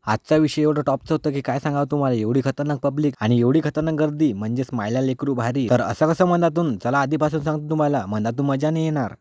आजचा विषय एवढं टॉपचं होतं की काय सांगावं तुम्हाला. एवढी खतरनाक पब्लिक आणि एवढी खतरनाक गर्दी म्हणजेच मायला लेकरू भारी. तर असं कसं मनातून? चला आधीपासून सांगतो तुम्हाला, मनातून मजा नाही येणार.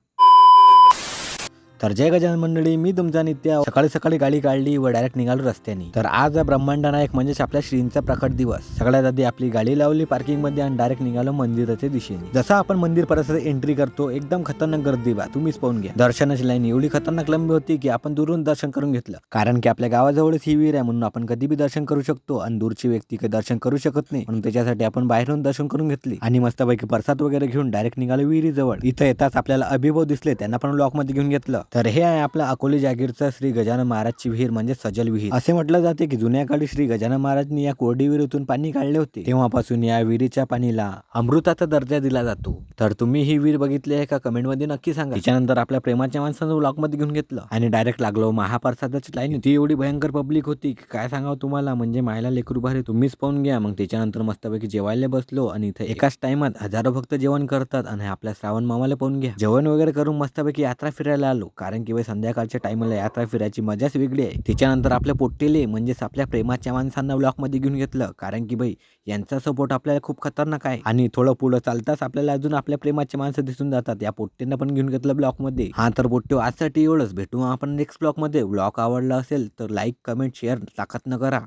तर जय गजानन मंडळी, मी तुमचा नित्या. सकाळी सकाळी गाडी काढली व डायरेक्ट निघालो रस्त्याने. तर आज ब्रह्मांड नायक म्हणजेच आपल्या श्रींचा प्रकट दिवस. सगळ्यात आधी आपली गाडी लावली पार्किंग मध्ये आणि डायरेक्ट निघालो मंदिराच्या दिशेने. जसं आपण मंदिर परिसरात एंट्री करतो, एकदम खतरनाक गर्दी बा, तुम्हीच पाहून घ्या. दर्शनाची लाईन एवढी खतरनाक लंबी होती की आपण दुरून दर्शन करून घेतलं. कारण की आपल्या गावाजवळच ही विहीर आहे, म्हणून आपण कधी बी दर्शन करू शकतो आणि दूरची व्यक्ती काही दर्शन करू शकत नाही, म्हणून त्याच्यासाठी आपण बाहेरून दर्शन करून घेतली आणि मस्तपैकी प्रसाद वगैरे घेऊन डायरेक्ट निघालो विहिरी जवळ. इथं येताच आपल्याला अभिभाव दिसले, त्यांना पण ब्लॉक मध्ये घेऊन घेतलं. तर हे आहे आपला अकोले जागीरचा श्री गजानन महाराजची विहीर म्हणजे सजल विहीर. असे म्हटलं जाते की जुन्या काळी श्री गजानन महाराजांनी या कोरडी विहिरीतून पाणी काढले होते. तेव्हापासून या विहिरीच्या पाणीला अमृताचा दर्जा दिला जातो. तर तुम्ही ही विहीर बघितली आहे का? कमेंट मध्ये नक्की सांगा. त्याच्यानंतर आपल्या प्रेमाच्या माणसानं ब्लॉक मध्ये घेऊन घेतलं आणि डायरेक्ट लागलो महाप्रसादाची लाईन. ती एवढी भयंकर पब्लिक होती की काय सांगावं तुम्हाला, म्हणजे मायला लेकरू भारी, तुम्हीच पाहून घ्या. मग त्याच्यानंतर मस्तपैकी जेवायला बसलो आणि इथे एकाच टाइमात हजारो भक्त जेवण करतात आणि आपल्या श्रावण मामाला पाहून घ्या. जेवण वगैरे करून मस्तपैकी यात्रा फिरायला आलो, कारण की संध्याकाळच्या टाइमला यात्रा फिरायची मजाच वेगळी आहे. त्याच्यानंतर आपल्या पोट्टेले म्हणजेच आपल्या प्रेमाच्या माणसांना ब्लॉक मध्ये घेऊन घेतलं, कारण की यांचा सपोर्ट आपल्याला खूप खतरनाक आहे. आणि थोडं पुढं चालताच आपल्याला अजून आपल्या प्रेमाचे माणसं दिसून जातात. या पोट्टेंना पण घेऊन घेतलं ब्लॉक मध्ये. हा तर पोट्टे आजसाठी एवढंच. भेटू आपण नेक्स्ट ब्लॉक मध्ये. ब्लॉग आवडला असेल तर लाईक कमेंट शेअर ताकद न करा.